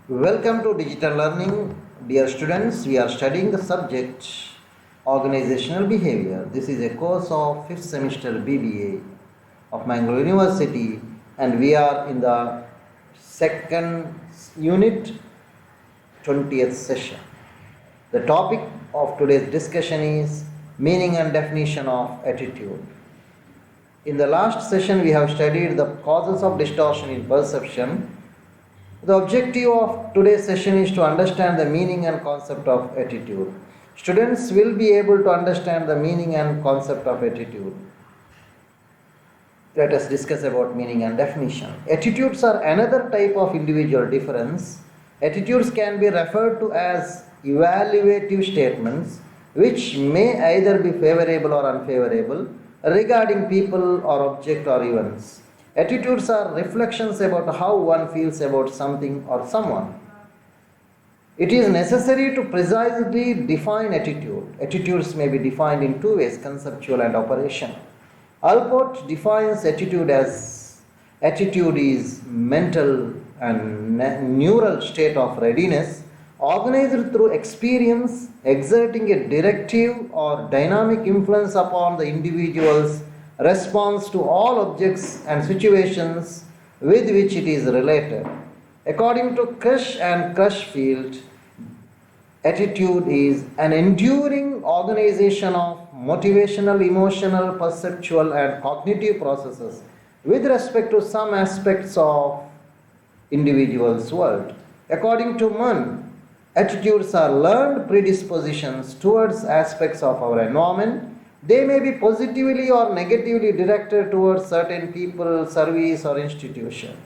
Welcome to Digital Learning. Dear students, we are studying the subject Organizational Behavior. This is a course of 5th semester BBA of Mangalore University, and we are in the second unit, 20th session. The topic of today's discussion is meaning and definition of attitude. In the last session, we have studied the causes of distortion in perception. The objective of today's session is to understand the meaning and concept of attitude. Students will be able to understand the meaning and concept of attitude. Let us discuss about meaning and definition. Attitudes are another type of individual difference. Attitudes can be referred to as evaluative statements which may either be favorable or unfavorable regarding people or object or events. Attitudes are reflections about how one feels about something or someone. It is necessary to precisely define attitude. Attitudes may be defined in two ways, conceptual and operational. Allport defines attitude as attitude is mental and neural state of readiness organized through experience exerting a directive or dynamic influence upon the individual's response to all objects and situations with which it is related. According to Kirsch and Crutchfield, attitude is an enduring organization of motivational, emotional, perceptual, and cognitive processes with respect to some aspects of individual's world. According to Munn, attitudes are learned predispositions towards aspects of our environment. They may be positively or negatively directed towards certain people, service, or institution.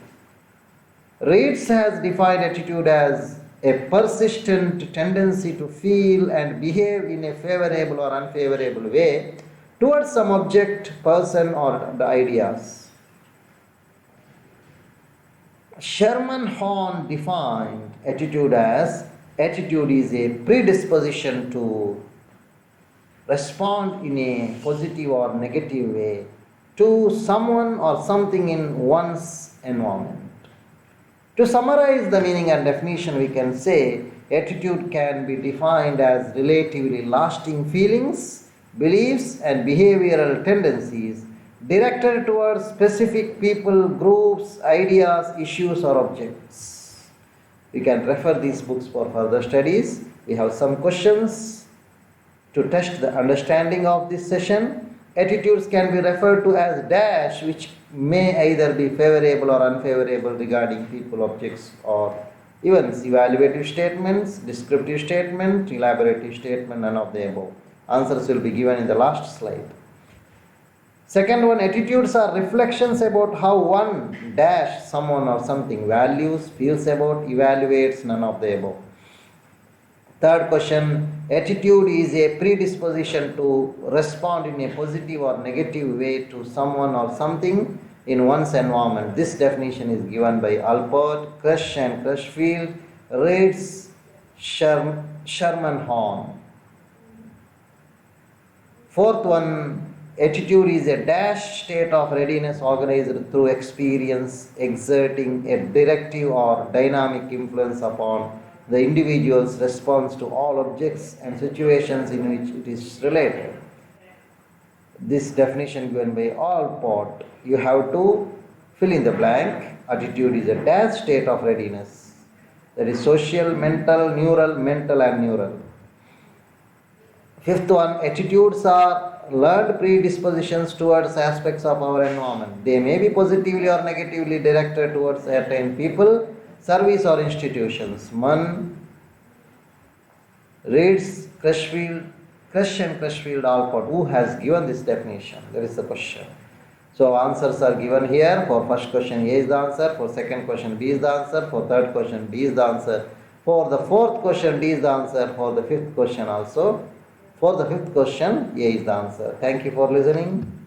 Reitz has defined attitude as a persistent tendency to feel and behave in a favorable or unfavorable way towards some object, person, or the ideas. Sherman Horn defined attitude as attitude is a predisposition to respond in a positive or negative way to someone or something in one's environment. To summarize the meaning and definition, we can say attitude can be defined as relatively lasting feelings, beliefs, and behavioral tendencies directed towards specific people, groups, ideas, issues, or objects. We can refer these books for further studies. We have some questions to test the understanding of this session. Attitudes can be referred to as dash, which may either be favorable or unfavorable regarding people, objects, or events. Evaluative statements, descriptive statement, elaborative statement, none of the above. Answers will be given in the last slide. Second one, attitudes are reflections about how one dash someone or something values, feels about, evaluates, none of the above. Third question, attitude is a predisposition to respond in a positive or negative way to someone or something in one's environment. This definition is given by Allport, Kirsch and Crutchfield, Reitz, Sherman Horn. Fourth one, attitude is a dash state of readiness organized through experience exerting a directive or dynamic influence upon the individual's response to all objects and situations in which it is related. This definition given by Allport, you have to fill in the blank. Attitude is a dash state of readiness. That is social, mental, neural, mental, and neural. Fifth one, attitudes are learned predispositions towards aspects of our environment. They may be positively or negatively directed towards certain people, service, or institutions. Munn, Reitz, Kirsch and Crutchfield, Allport. Who has given this definition? That is the question. So answers are given here. For first question, A is the answer. For second question, B is the answer. For third question, D is the answer. For the fourth question, D is the answer. For the fifth question also. For the fifth question, A is the answer. Thank you for listening.